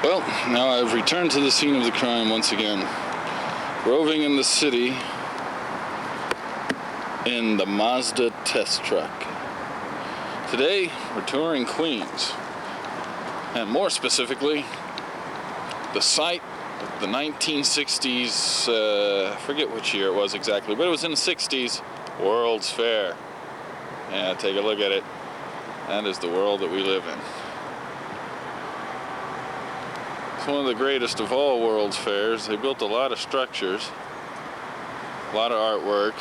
Well, now I've returned to the scene of the crime once again, roving in the city in the Mazda test truck. Today, we're touring Queens, and more specifically, the site of the 1960s, I forget which year it was exactly, but it was in the 60s, World's Fair. Yeah, take a look at it. That is the world that we live in. It's one of the greatest of all World's Fairs. They built a lot of structures, a lot of artwork.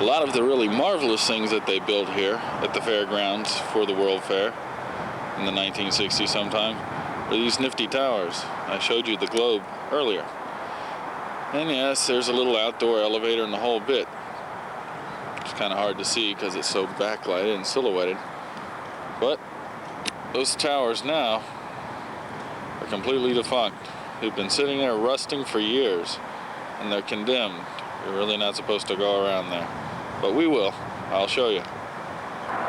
A lot of the really marvelous things that they built here at the fairgrounds for the World Fair in the 1960s sometime were these nifty towers. I showed you the globe earlier. And yes, there's a little outdoor elevator and the whole bit. It's kind of hard to see because it's so backlighted and silhouetted. But those towers now are completely defunct. They've been sitting there rusting for years, and they're condemned. You're really not supposed to go around there. But we will. I'll show you.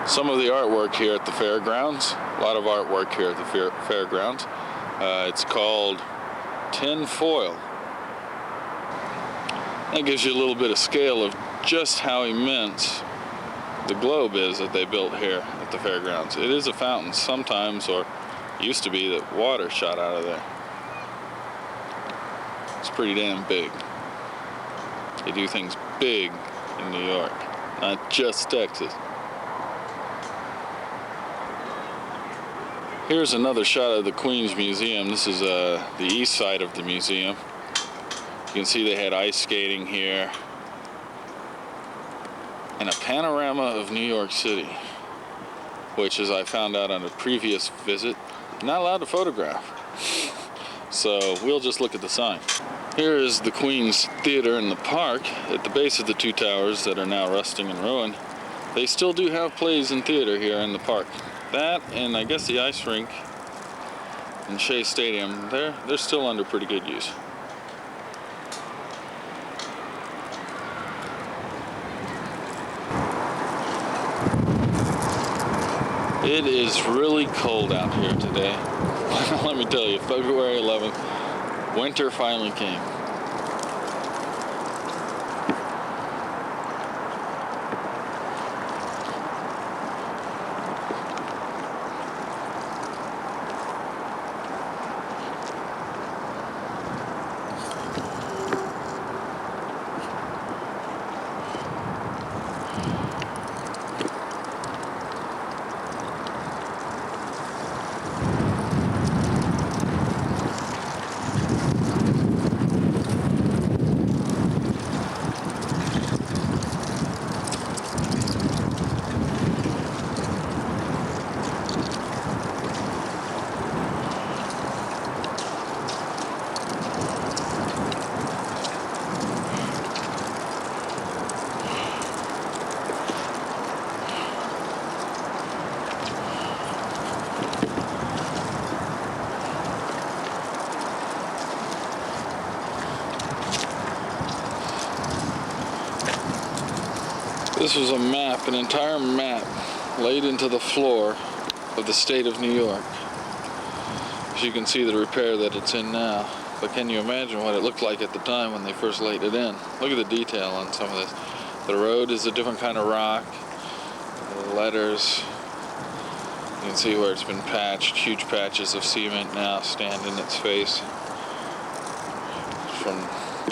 Some of the artwork here at the fairgrounds. A lot of artwork here at the fairgrounds. It's called tin foil. That gives you a little bit of scale of just how immense the globe is that they built here at the fairgrounds. It is a fountain sometimes, or used to be, that water shot out of there. It's pretty damn big. They do things big in New York, not just Texas. Here's another shot of the Queens Museum. This is the east side of the museum. You can see they had ice skating here. And a panorama of New York City, which, as I found out on a previous visit, I'm not allowed to photograph. So we'll just look at the sign. Here is the Queens Theater in the park. At the base of the two towers that are now rusting and ruined, they still do have plays and theater here in the park. That, and I guess the ice rink and Shea Stadium, they're still under pretty good use. It is really cold out here today. Let me tell you, February 11th, winter finally came. This was a map, an entire map, laid into the floor of the state of New York. As you can see the repair that it's in now. But can you imagine what it looked like at the time when they first laid it in? Look at the detail on some of this. The road is a different kind of rock. The letters, you can see where it's been patched. Huge patches of cement now stand in its face from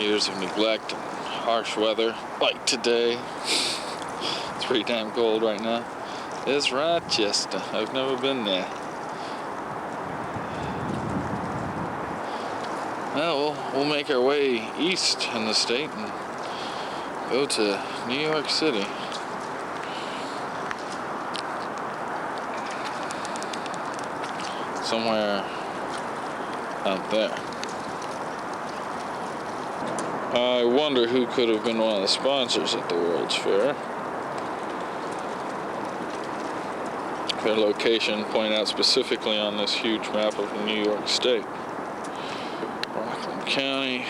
years of neglect and harsh weather, like today. It's pretty damn cold right now. It's Rochester. I've never been there. Well, we'll make our way east in the state and go to New York City. Somewhere out there. I wonder who could have been one of the sponsors at the World's Fair. Their location pointed out specifically on this huge map of New York State. Rockland County.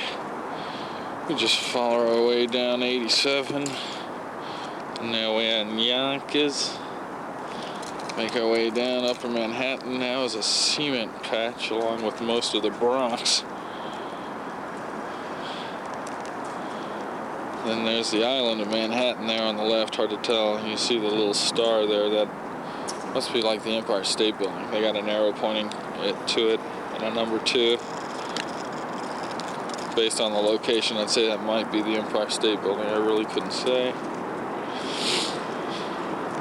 We just follow our way down 87. And now we're in Yonkers. Make our way down. Upper Manhattan now is a cement patch along with most of the Bronx. Then there's the island of Manhattan there on the left, hard to tell. You see the little star there, that must be like the Empire State Building. They got an arrow pointing to it and a number 2. Based on the location, I'd say that might be the Empire State Building. I really couldn't say.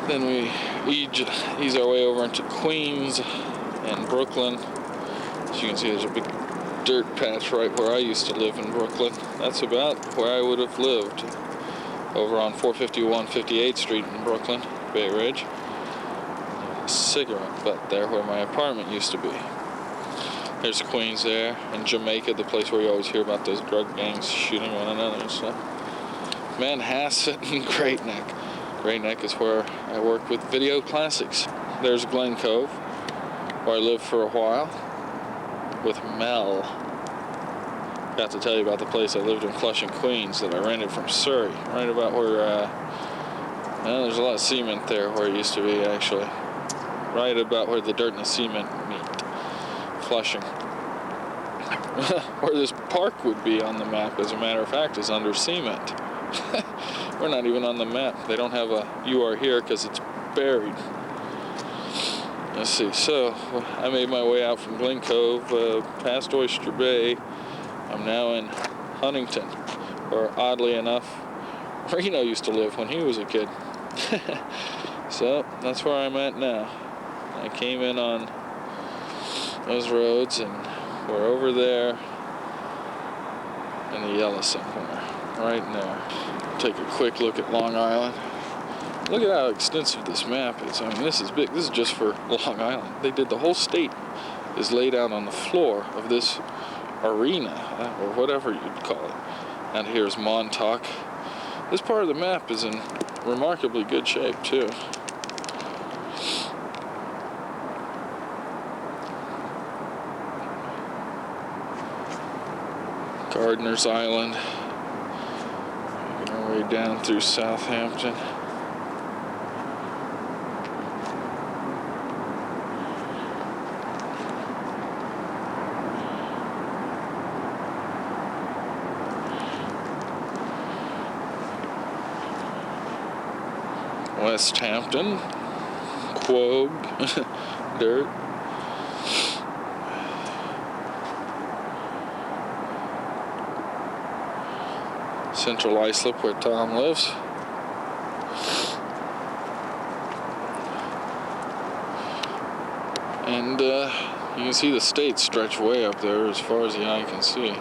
Then we ease our way over into Queens and Brooklyn. As you can see, there's a big dirt patch right where I used to live in Brooklyn. That's about where I would have lived, over on 451 58th Street in Brooklyn, Bay Ridge. A cigarette butt there where my apartment used to be. There's Queens there, and Jamaica, the place where you always hear about those drug gangs shooting one another and stuff. Manhasset and Great Neck. Great Neck is where I worked with Video Classics. There's Glen Cove, where I lived for a while with Mel. Got to tell you about the place I lived in Flushing, Queens that I rented from Surrey. Right about where, well, there's a lot of cement there where it used to be, actually. Right about where the dirt and the cement meet. Flushing. Where this park would be on the map, as a matter of fact, is under cement. We're not even on the map. They don't have a "you are here" because it's buried. Let's see. So I made my way out from Glen Cove, past Oyster Bay. I'm now in Huntington, where oddly enough, Reno used to live when he was a kid. So that's where I'm at now. I came in on those roads, and we're over there in the yellow somewhere, right in there. Take a quick look at Long Island. Look at how extensive this map is. I mean, this is big. This is just for Long Island. They did the whole state is laid out on the floor of this arena, or whatever you'd call it. And here's Montauk. This part of the map is in remarkably good shape, too. Gardiner's Island. Making our way down through Southampton. West Hampton, Quogue, dirt. Central Islip, where Tom lives. And you can see the state stretch way up there as far as the eye can see.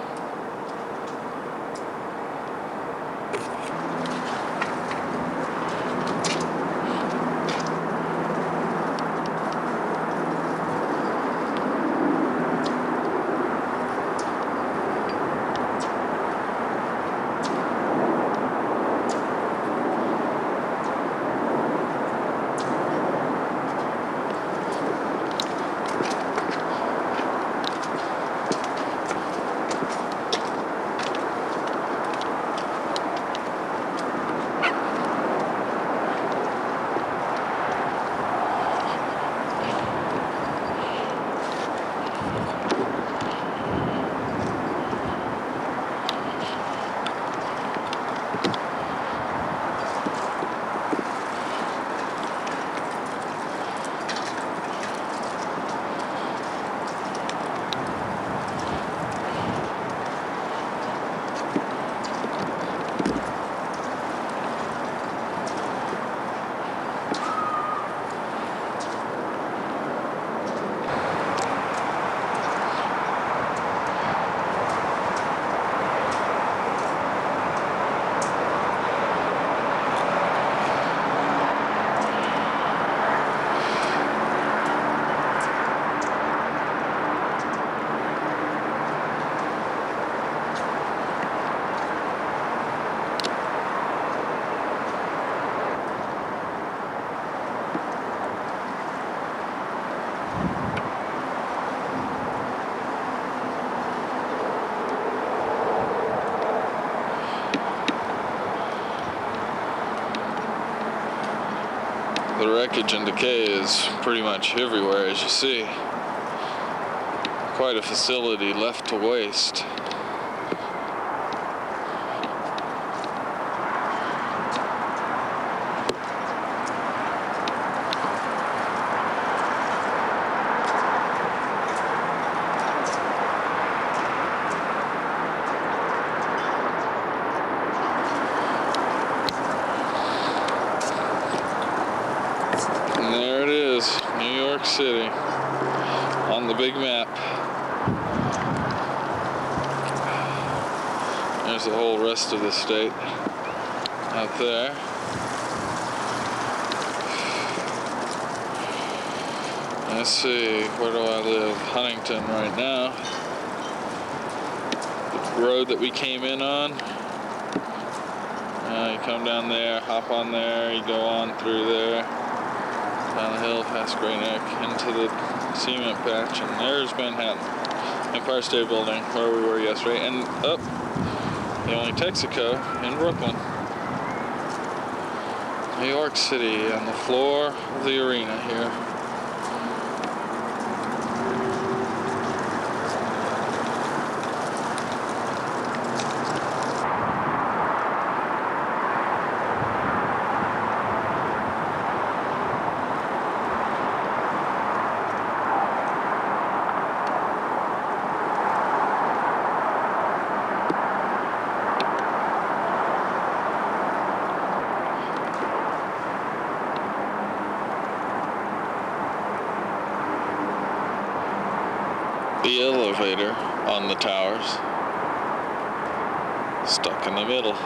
The wreckage and decay is pretty much everywhere, as you see. Quite a facility left to waste. And there it is, New York City, on the big map. There's the whole rest of the state out there. Let's see, where do I live? Huntington right now. The road that we came in on. You come down there, hop on there, you go on through there, down the hill past Gray Neck into the see-ment patch, and there's Manhattan. Empire State Building, where we were yesterday, and up the only Texaco in Brooklyn. New York City on the floor of the arena here. The elevator on the towers, stuck in the middle.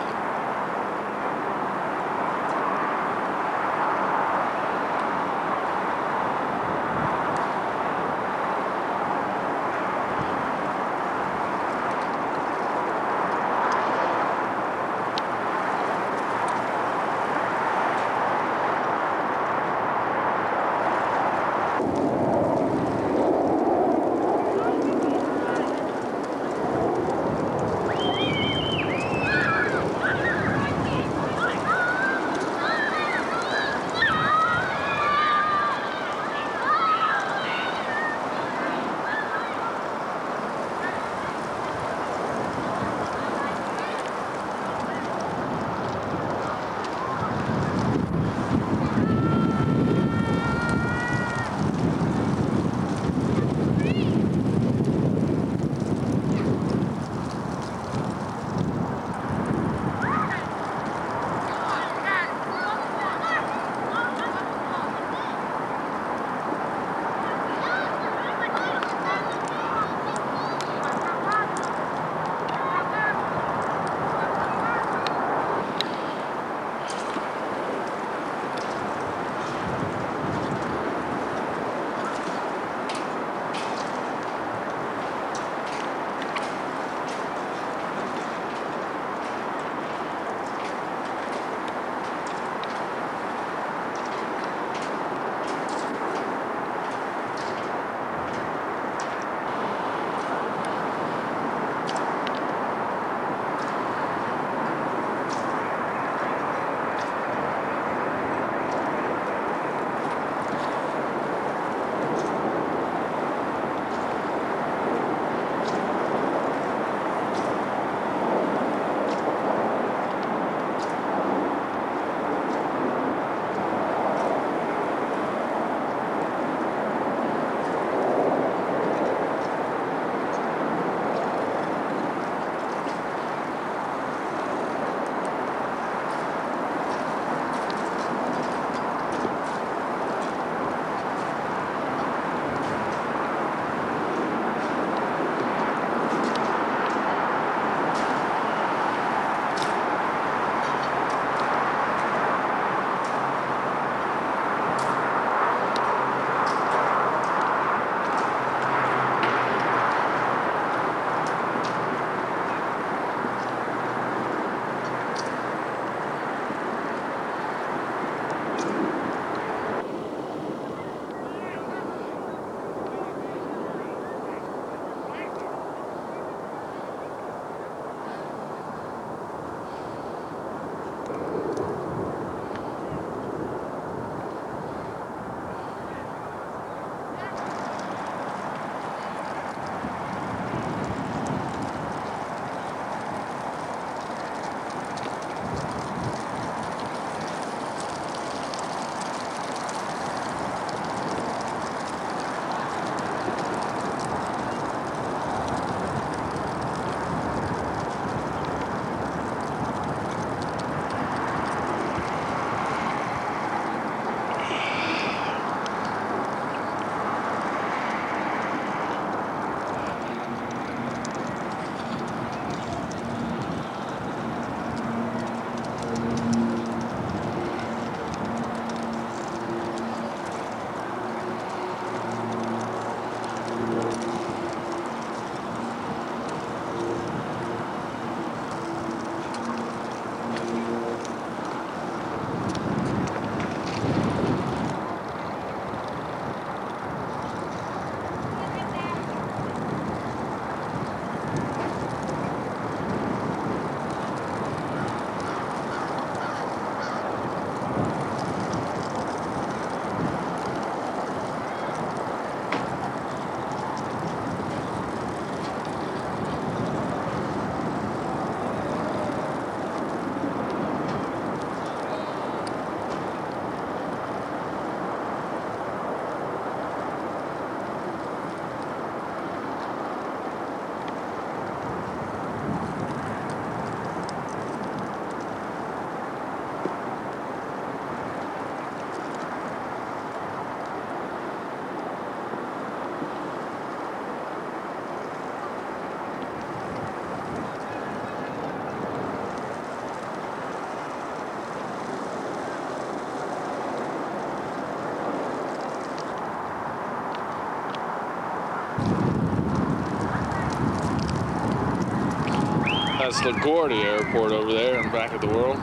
That's LaGuardia Airport over there in back of the world.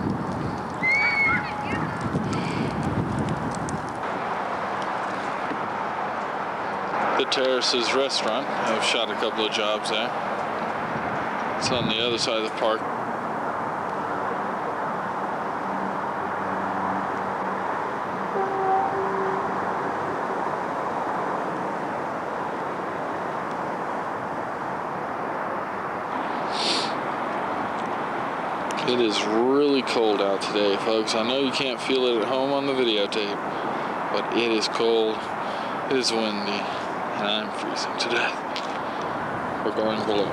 The Terraces Restaurant. I've shot a couple of jobs there. It's on the other side of the park. It is really cold out today, folks. I know you can't feel it at home on the videotape, but it is cold, it is windy, and I'm freezing to death. We're going below.